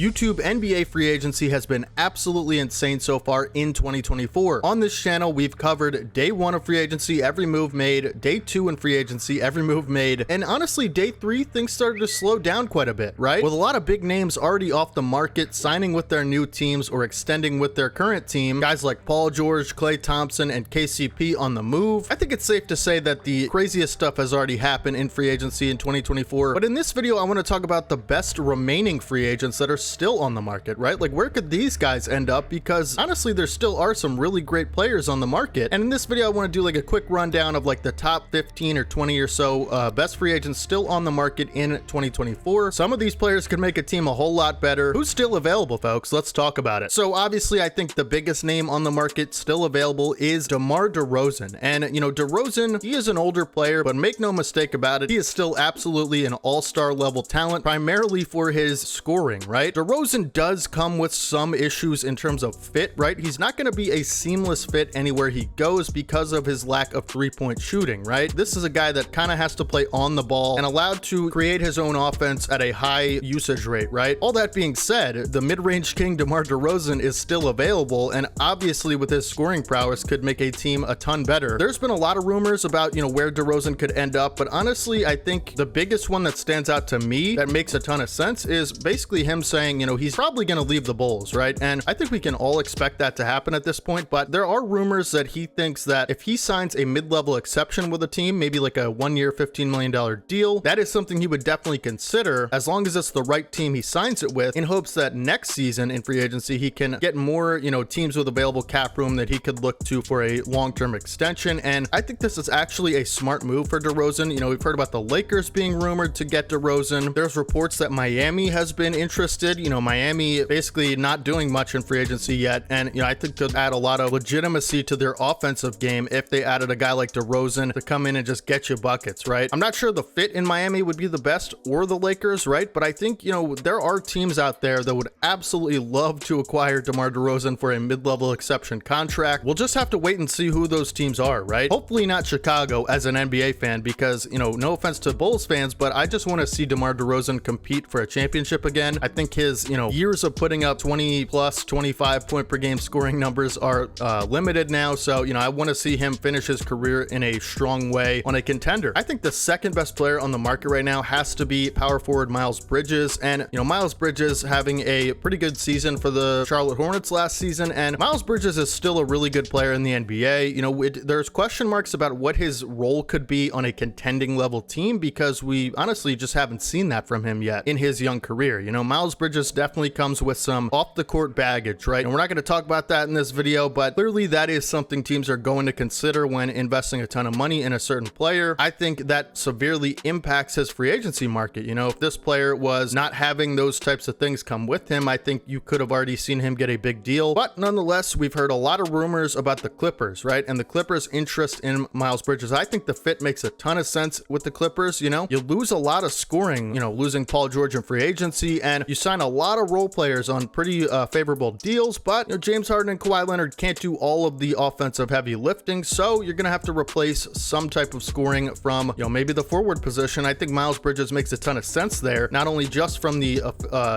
YouTube NBA free agency has been absolutely insane so far in 2024. On this channel, we've covered day 1 of free agency, every move made, day 2 in free agency, every move made, and honestly, day 3, things started to slow down quite a bit, right? With a lot of big names already off the market, signing with their new teams or extending with their current team, guys like Paul George, Klay Thompson, and KCP on the move, I think it's safe to say that the craziest stuff has already happened in free agency in 2024. But in this video, I want to talk about the best remaining free agents that are still on the market, right? Like, where could these guys end up? Because honestly, there still are some really great players on the market. And in this video, I want to do like a quick rundown of like the top 15 or 20 or so best free agents still on the market in 2024. Some of these players could make a team a whole lot better. Who's still available, folks? Let's talk about it. So obviously, I think the biggest name on the market still available is DeMar DeRozan. And you know, DeRozan, he is an older player, but make no mistake about it, he is still absolutely an all-star level talent, primarily for his scoring, right? DeRozan does come with some issues in terms of fit, right? He's not going to be a seamless fit anywhere he goes because of his lack of three-point shooting, right? This is a guy that kind of has to play on the ball and allowed to create his own offense at a high usage rate, right? All that being said, the mid-range king DeMar DeRozan is still available, and obviously with his scoring prowess could make a team a ton better. There's been a lot of rumors about, you know, where DeRozan could end up, but honestly, I think the biggest one that stands out to me that makes a ton of sense is basically him saying, you know, he's probably going to leave the Bulls, right? And I think we can all expect that to happen at this point, but there are rumors that he thinks that if he signs a mid-level exception with a team, maybe like a 1-year $15 million deal, that is something he would definitely consider as long as it's the right team he signs it with, in hopes that next season in free agency he can get more, you know, teams with available cap room that he could look to for a long-term extension. And I think this is actually a smart move for DeRozan. You know, we've heard about the Lakers being rumored to get DeRozan. There's reports that Miami has been interested. You know, Miami basically not doing much in free agency yet, and you know, I think could add a lot of legitimacy to their offensive game if they added a guy like DeRozan to come in and just get you buckets, right? I'm not sure the fit in Miami would be the best, or the Lakers, right? But I think, you know, there are teams out there that would absolutely love to acquire DeMar DeRozan for a mid-level exception contract. We'll just have to wait and see who those teams are, right? Hopefully not Chicago as an NBA fan, because, you know, no offense to Bulls fans, but I just want to see DeMar DeRozan compete for a championship again. I think his, you know, years of putting up 20 plus 25 point per game scoring numbers are limited now. So, you know, I want to see him finish his career in a strong way on a contender. I think the second best player on the market right now has to be power forward Miles Bridges. And, you know, Miles Bridges having a pretty good season for the Charlotte Hornets last season. And Miles Bridges is still a really good player in the NBA. You know, there's question marks about what his role could be on a contending level team, because we honestly just haven't seen that from him yet in his young career. You know, Miles Bridges definitely comes with some off the court baggage, right? And we're not going to talk about that in this video, but clearly that is something teams are going to consider when investing a ton of money in a certain player. I think that severely impacts his free agency market. You know, if this player was not having those types of things come with him, I think you could have already seen him get a big deal. But nonetheless, we've heard a lot of rumors about the Clippers, right? And the Clippers' interest in Miles Bridges. I think the fit makes a ton of sense with the Clippers. You know, you lose a lot of scoring, you know, losing Paul George in free agency, and you sign a lot of role players on pretty favorable deals, but you know, James Harden and Kawhi Leonard can't do all of the offensive heavy lifting, so you're gonna have to replace some type of scoring from, you know, maybe the forward position. I think Miles Bridges makes a ton of sense there, not only just from the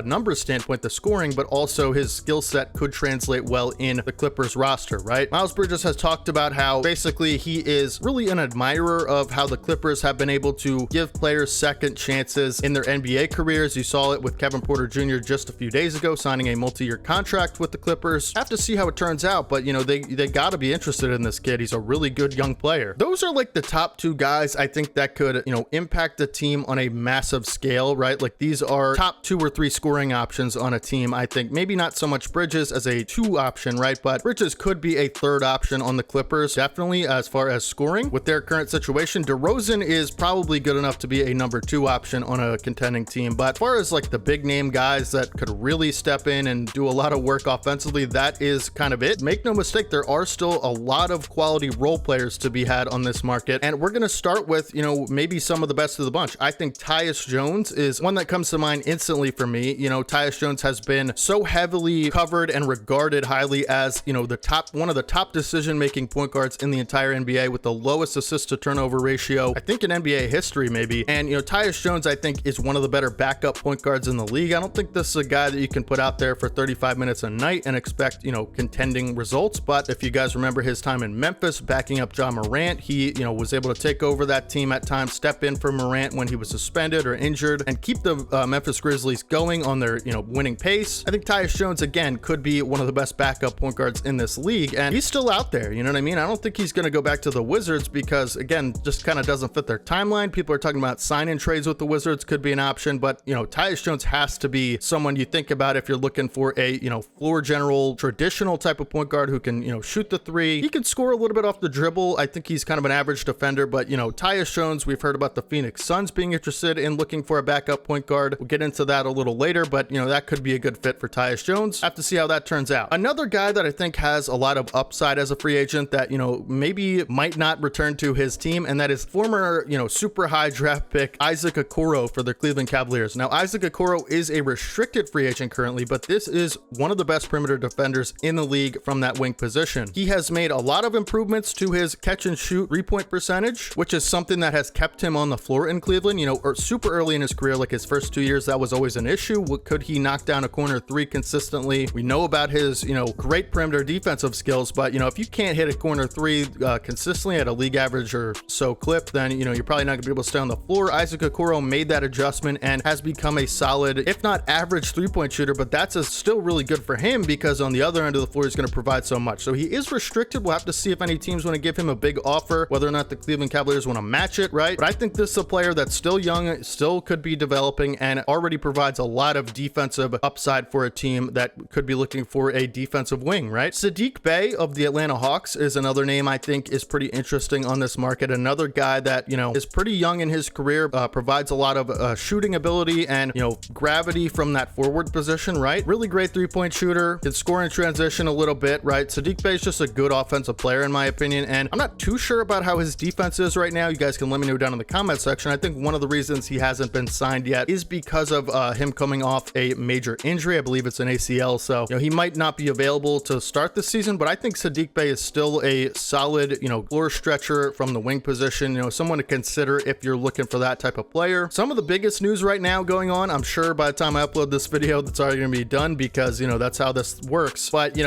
numbers standpoint, the scoring, but also his skill set could translate well in the Clippers roster, right? Miles Bridges has talked about how basically he is really an admirer of how the Clippers have been able to give players second chances in their NBA careers. You saw it with Kevin Porter Jr. just a few days ago, signing a multi-year contract with the Clippers. Have to see how it turns out, but you know, they got to be interested in this kid. He's a really good young player. Those are like the top 2 guys I think that could, you know, impact the team on a massive scale, right? Like, these are top 2 or 3 scoring options on a team. I think maybe not so much Bridges as a 2 option, right? But Bridges could be a 3rd option on the Clippers, definitely, as far as scoring with their current situation. DeRozan is probably good enough to be a number 2 option on a contending team, but as far as like the big name guys that could really step in and do a lot of work offensively, that is kind of it. Make no mistake, there are still a lot of quality role players to be had on this market, and we're going to start with, you know, maybe some of the best of the bunch. I think Tyus Jones is one that comes to mind instantly for me. You know, Tyus Jones has been so heavily covered and regarded highly as, you know, one of the top decision-making point guards in the entire NBA, with the lowest assist to turnover ratio, I think, in NBA history maybe. And, you know, Tyus Jones, I think, is one of the better backup point guards in the league. I don't think think this is a guy that you can put out there for 35 minutes a night and expect, contending results. But if you guys remember his time in Memphis backing up Ja Morant, he, was able to take over that team at times, step in for Morant when he was suspended or injured, and keep the Memphis Grizzlies going on their, winning pace. I think Tyus Jones, again, could be one of the best backup point guards in this league, and he's still out there, you know what I mean? I don't think he's going to go back to the Wizards because, again, just kind of doesn't fit their timeline. People are talking about sign-in trades with the Wizards, could be an option, but, Tyus Jones has to be someone you think about if you're looking for a, floor general, traditional type of point guard who can, shoot the three. He can score a little bit off the dribble. I think he's kind of an average defender, but, Tyus Jones, we've heard about the Phoenix Suns being interested in looking for a backup point guard. We'll get into that a little later, but, that could be a good fit for Tyus Jones. Have to see how that turns out. Another guy that I think has a lot of upside as a free agent that, maybe might not return to his team, and that is former, super high draft pick Isaac Okoro for the Cleveland Cavaliers. Now, Isaac Okoro is a restricted free agent currently, but this is one of the best perimeter defenders in the league from that wing position. He has made a lot of improvements to his catch and shoot 3-point percentage, which is something that has kept him on the floor in Cleveland, or super early in his career, like his first 2 years, that was always an issue. Could he knock down a corner three consistently? We know about his, great perimeter defensive skills, but, if you can't hit a corner three consistently at a league average or so clip, then, you're probably not gonna be able to stay on the floor. Isaac Okoro made that adjustment and has become a solid, if not average 3-point shooter, but that's still really good for him because on the other end of the floor, he's going to provide so much. So he is restricted. We'll have to see if any teams want to give him a big offer, whether or not the Cleveland Cavaliers want to match it, right? But I think this is a player that's still young, still could be developing, and already provides a lot of defensive upside for a team that could be looking for a defensive wing, right? Sadique Bay of the Atlanta Hawks is another name I think is pretty interesting on this market. Another guy that, is pretty young in his career, provides a lot of shooting ability and, gravity from that forward position, right? Really great 3-point shooter, can score in transition a little bit, right? Sadique Bay is just a good offensive player in my opinion, and I'm not too sure about how his defense is right now. You guys can let me know down in the comment section. I think one of the reasons he hasn't been signed yet is because of him coming off a major injury. I believe it's an ACL, so he might not be available to start the season, but I think Sadique Bay is still a solid, floor stretcher from the wing position, someone to consider if you're looking for that type of player. Some of the biggest news right now going on, I'm sure by the time I upload this video, that's already going to be done because, that's how this works. But,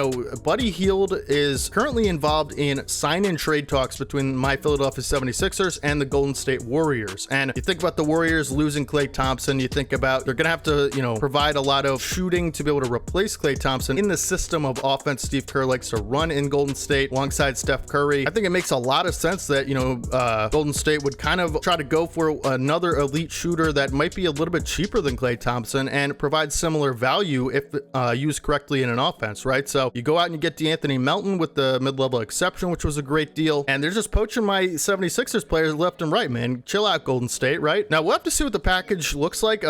Buddy Hield is currently involved in sign-in trade talks between my Philadelphia 76ers and the Golden State Warriors. And you think about the Warriors losing Klay Thompson, you think about they're going to have to, provide a lot of shooting to be able to replace Klay Thompson in the system of offense Steve Kerr likes to run in Golden State alongside Steph Curry. I think it makes a lot of sense that, Golden State would kind of try to go for another elite shooter that might be a little bit cheaper than Klay Thompson and provide similar value if used correctly in an offense, right? So you go out and you get DeAnthony Melton with the mid-level exception, which was a great deal, and they're just poaching my 76ers players left and right, man. Chill out, Golden State, right? Now we'll have to see what the package looks like.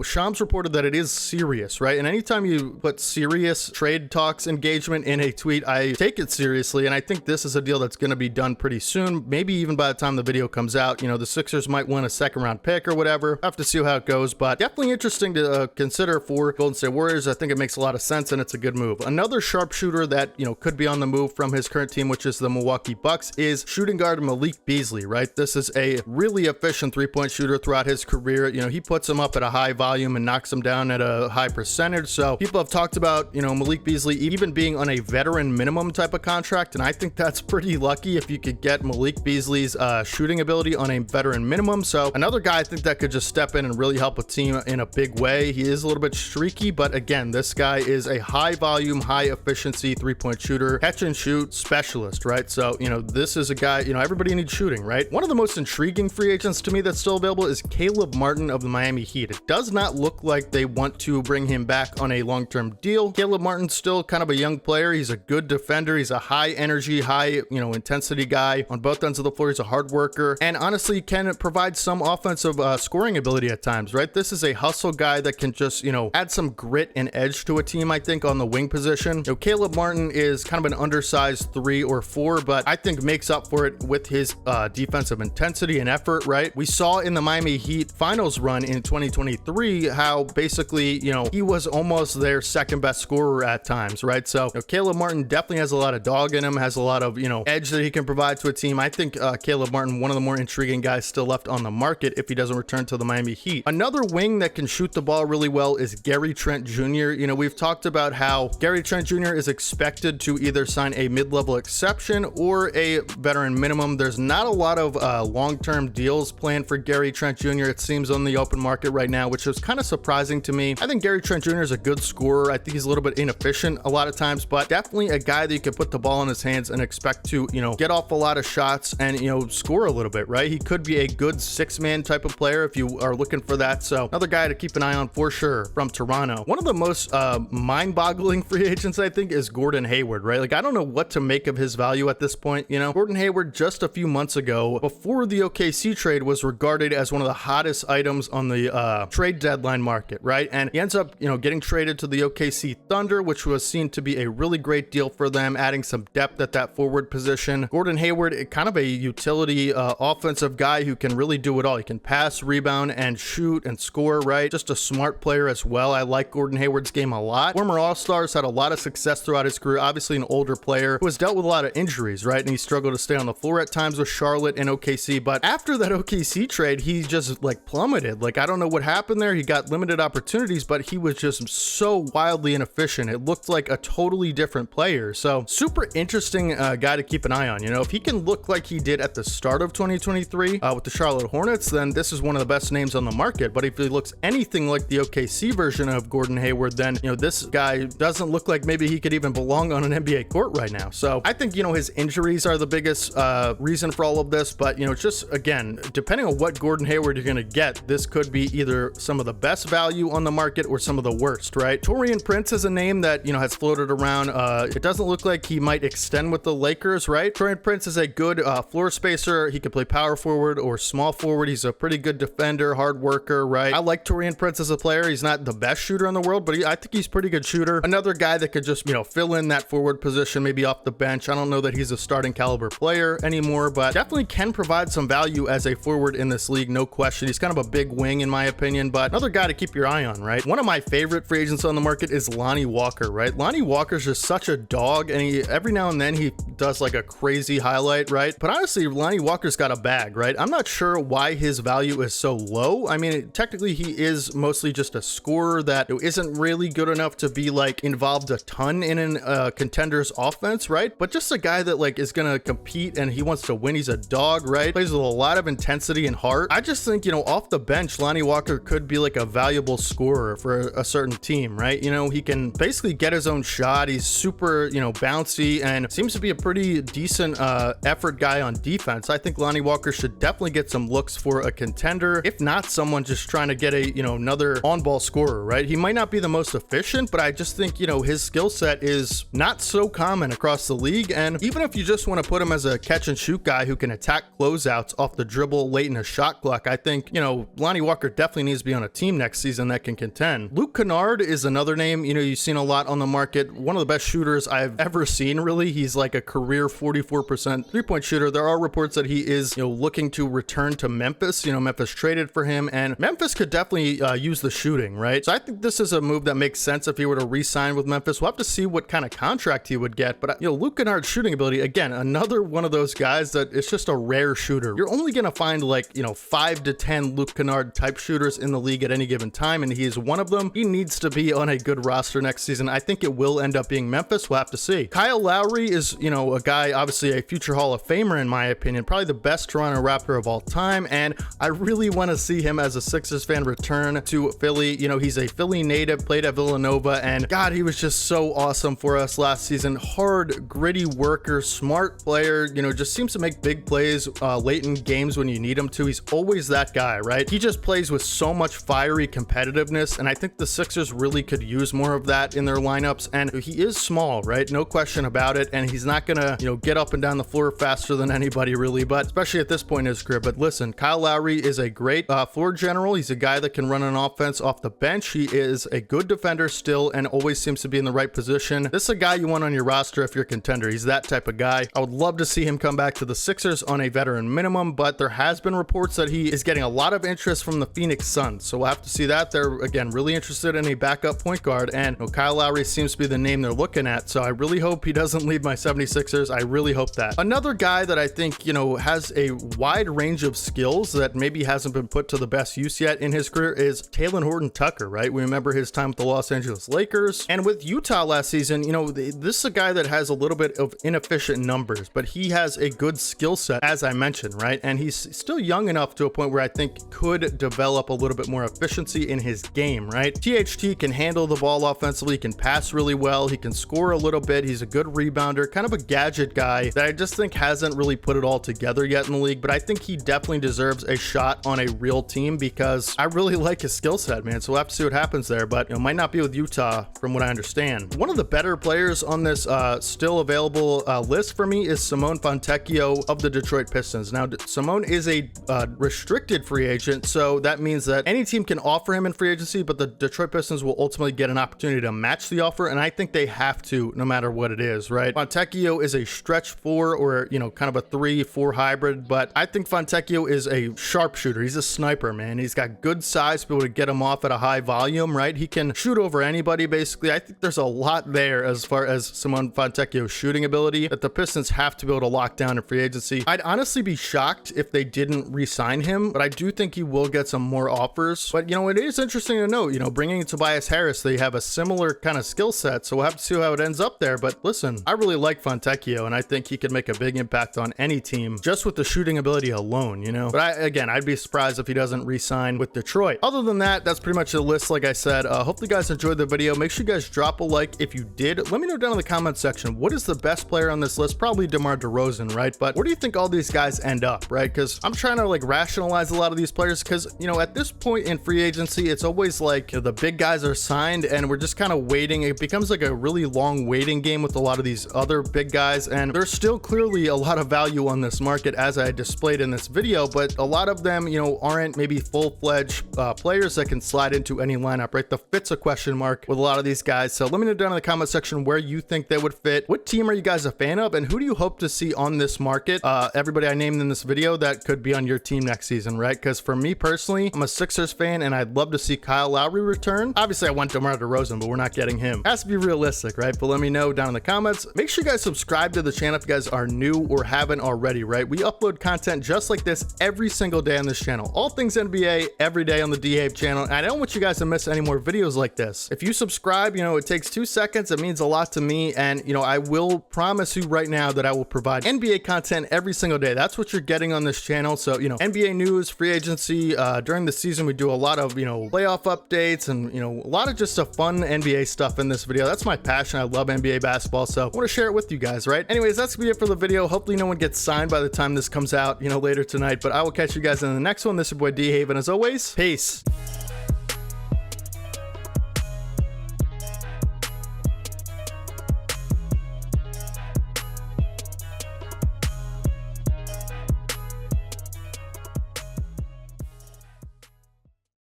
Shams reported that it is serious, right? And anytime you put serious trade talks engagement in a tweet, I take it seriously, and I think this is a deal that's going to be done pretty soon, maybe even by the time the video comes out. The Sixers might win a 2nd-round pick or whatever. Have to see how it goes, but definitely interesting to consider for Golden State Warriors. I think it makes a lot of sense and it's a good move. Another sharpshooter that, could be on the move from his current team, which is the Milwaukee Bucks, is shooting guard Malik Beasley, right? This is a really efficient 3-point shooter throughout his career. He puts him up at a high volume and knocks him down at a high percentage. So people have talked about, Malik Beasley even being on a veteran minimum type of contract, and I think that's pretty lucky if you could get Malik Beasley's shooting ability on a veteran minimum. So another guy I think that could just step in and really help a team in a big way. He is a little bit streaky, but again, this guy is a high volume, high efficiency 3-point shooter, catch and shoot specialist, right? So, this is a guy, everybody needs shooting, right? One of the most intriguing free agents to me that's still available is Caleb Martin of the Miami Heat. It does not look like they want to bring him back on a long-term deal. Caleb Martin's still kind of a young player. He's a good defender. He's a high energy, high, intensity guy on both ends of the floor. He's a hard worker and honestly can provide some offensive scoring ability at times, right? This is a hustle guy that can just, add some grit and edge to a team, I think, on the wing position. Caleb Martin is kind of an undersized 3 or 4, but I think makes up for it with his defensive intensity and effort, right? We saw in the Miami Heat finals run in 2023 how basically, he was almost their second best scorer at times, right? So Caleb Martin definitely has a lot of dog in him, has a lot of, edge that he can provide to a team. I think Caleb Martin, one of the more intriguing guys still left on the market if he doesn't return to the Miami Heat. Another wing that can shoot the ball really really well is Gary Trent Jr. You know, we've talked about how Gary Trent Jr. is expected to either sign a mid-level exception or a veteran minimum. There's not a lot of long-term deals planned for Gary Trent Jr. it seems on the open market right now, which is kind of surprising to me. I think Gary Trent Jr. is a good scorer. I think he's a little bit inefficient a lot of times, but definitely a guy that you can put the ball in his hands and expect to, you know, get off a lot of shots and, you know, score a little bit, right? He could be a good six-man type of player if you are looking for that. So another guy to keep an eye on for sure from Toronto. One of the most mind-boggling free agents, I think, is Gordon Hayward, right? Like, I don't know what to make of his value at this point. You know, Gordon Hayward just a few months ago, before the OKC trade, was regarded as one of the hottest items on the trade deadline market, right? And he ends up, you know, getting traded to the OKC Thunder, which was seen to be a really great deal for them, adding some depth at that forward position. Gordon Hayward, kind of a utility offensive guy who can really do it all. He can pass, rebound, and shoot and score, right? Just a smart player as well. I like Gordon Hayward's game a lot. Former All-Stars, had a lot of success throughout his career. Obviously an older player who has dealt with a lot of injuries, right? And he struggled to stay on the floor at times with Charlotte and OKC. But after that OKC trade, he just like plummeted. Like, I don't know what happened there. He got limited opportunities, but he was just so wildly inefficient. It looked like a totally different player. So super interesting guy to keep an eye on. You know, if he can look like he did at the start of 2023 with the Charlotte Hornets, then this is one of the best names on the market. But if he looks anything like the OKC version of Gordon Hayward, then, you know, this guy doesn't look like maybe he could even belong on an NBA court right now. So I think, you know, his injuries are the biggest reason for all of this. But, you know, just again, depending on what Gordon Hayward you're going to get, this could be either some of the best value on the market or some of the worst, right? Taurean Prince is a name that, you know, has floated around. It doesn't look like he might extend with the Lakers, right? Taurean Prince is a good floor spacer. He could play power forward or small forward. He's a pretty good defender, hard worker, right? I like Taurean Prince as a player. He's not the best shooter in the world, but I think he's a pretty good shooter. Another guy that could just, you know, fill in that forward position, maybe off the bench. I don't know that he's a starting caliber player anymore, but definitely can provide some value as a forward in this league, no question. He's kind of a big wing in my opinion, but another guy to keep your eye on, right? One of my favorite free agents on the market is Lonnie Walker, right? Lonnie Walker's just such a dog, and he every now and then he does like a crazy highlight, right? But honestly, Lonnie Walker's got a bag, right? I'm not sure why his value is so low. I mean, technically he is mostly just a scorer that isn't really good enough to be like involved a ton in a contender's offense, right? But just a guy that like is gonna compete and he wants to win. He's a dog, right? Plays with a lot of intensity and heart. I just think, you know, off the bench, Lonnie Walker could be like a valuable scorer for a certain team, right? You know, he can basically get his own shot. He's super, you know, bouncy and seems to be a pretty decent effort guy on defense. I think Lonnie Walker should definitely get some looks for a contender, if not someone just trying to get a, you know, another on-ball scorer, right? He might not be the most efficient, but I just think, you know, his skill set is not so common across the league. And even if you just want to put him as a catch and shoot guy who can attack closeouts off the dribble late in a shot clock, I think, you know, Lonnie Walker definitely needs to be on a team next season that can contend. Luke Kennard is another name, you know, you've seen a lot on the market. One of the best shooters I've ever seen, really. He's like a career 44% three-point shooter. There are reports that he is, you know, looking to return to Memphis. You know, Memphis traded for him, and Memphis could definitely use the shooting, right? So I think this is a move that makes sense if he were to re-sign with Memphis. We'll have to see what kind of contract he would get, but, you know, Luke Kennard's shooting ability, again, another one of those guys that it's just a rare shooter. You're only going to find like, you know, 5 to 10 Luke Kennard type shooters in the league at any given time, and he is one of them. He needs to be on a good roster next season. I think it will end up being Memphis. We'll have to see. Kyle Lowry is, you know, a guy, obviously a future Hall of Famer in my opinion, probably the best Toronto Raptor of all time, and I really want to see him as a Sixers fan return to Philly. You know, he's a Philly native, played at Villanova, and God, he was just so awesome for us last season. Hard, gritty worker, smart player, you know, just seems to make big plays late in games when you need him to. He's always that guy, right? He just plays with so much fiery competitiveness, and I think the Sixers really could use more of that in their lineups. And he is small, right? No question about it, and he's not gonna, you know, get up and down the floor faster than anybody really, but especially at this point in his career. But listen, Kyle Lowry is a great floor general. He's a guy that can run an offense off the bench. He is a good defender still and always seems to be in the right position. This is a guy you want on your roster if you're a contender. He's that type of guy. I would love to see him come back to the Sixers on a veteran minimum, but there has been reports that he is getting a lot of interest from the Phoenix Suns, so we'll have to see that. They're, again, really interested in a backup point guard, and, you know, Kyle Lowry seems to be the name they're looking at, so I really hope he doesn't leave my 76ers. I really hope that. Another guy that I think, you know, has a wide range of skills that maybe hasn't been put to the best use yet in his career is Talen Horton Tucker, right? We remember his time with the Los Angeles Lakers. And with Utah last season, you know, this is a guy that has a little bit of inefficient numbers, but he has a good skill set, as I mentioned, right? And he's still young enough to a point where I think could develop a little bit more efficiency in his game, right? THT can handle the ball offensively, he can pass really well, he can score a little bit, he's a good rebounder, kind of a gadget guy that I just think hasn't really put it all together yet in the league, but I think he definitely deserves a shot on a real team because I really like his skill set, man. So we'll have to see what happens there, but you know, might not be with Utah from what I understand. One of the better players on this still available list for me is Simone Fofana of the Detroit Pistons. Now, Simone is a restricted free agent, so that means that any team can offer him in free agency, but the Detroit Pistons will ultimately get an opportunity to match the offer, and I think they have to, no matter what it is, right? Fontecchio is a stretch 4 or, you know, kind of a 3-4 hybrid, but I think Fontecchio is a sharpshooter. He's a sniper, man. He's got good size to be able to get him off at a high volume, right? He can shoot over anybody, basically. I think there's a lot there as far as Simone Fontecchio's shooting ability that the Pistons have to be able to lock down in free agency. I'd honestly be shocked if they didn't re-sign him, but I do think he will get some more offers. But, you know, it is interesting to note, you know, bringing in Tobias Harris, they have a similar kind of skill set, so we'll have to see how it ends up there. But listen, I really like Fontecchio, and I think he could make a big impact on any team just with the shooting ability alone, you know? But again, I'd be surprised if he doesn't re-sign with Detroit. Other than that, that's pretty much the list, like I said. Hopefully you guys enjoyed the video. Make sure you guys drop a like if you did. Let me know down in the comment section, what is the best player on this list? Probably DeMar DeRozan, right? But where do you think all these guys end up, right? Because I'm trying to like rationalize a lot of these players because, you know, at this point in free agency, it's always like, you know, the big guys are signed and we're just kind of waiting. It becomes like a really long waiting game with a lot of these other big guys, and there's still clearly a lot of value on this market as I displayed in this video, but a lot of them, you know, aren't maybe full-fledged players that can slide into any lineup, right? The fit's a question mark with a lot of these guys. So let me know down in the comment section where you think they would fit. What team are you guys a fan of, and who do you hope to see on this market? Everybody I named in this video that could be on your team next season, right? Because for me personally, I'm a Sixers fan and I'd love to see Kyle Lowry return. Obviously I want DeMar DeRozan, but we're not getting him. It has to be realistic, right? But let me know down in the comments. Make sure you guys subscribe to the channel if you guys are new or haven't already, right? We upload content just like this every single day on this channel. All things NBA every day on the DHave channel. And I don't want you guys to miss any more videos like this. If you subscribe, you know, it takes 2 seconds. It means a lot to me. And, you know, I will promise you right now that I will provide NBA content every single day. That's what you're getting on this channel. So, you know, NBA news, free agency, during the season, we do a lot of, you know, playoff updates and, you know, a lot of just a fun NBA stuff in this video. That's my passion. I love NBA basketball. So I want to share it with you guys, right? Anyways, that's gonna be it for the video. Hopefully no one gets signed by the time this comes out, you know, later tonight, but I will catch you guys in the next one. This is your boy DeHave, and as always, peace.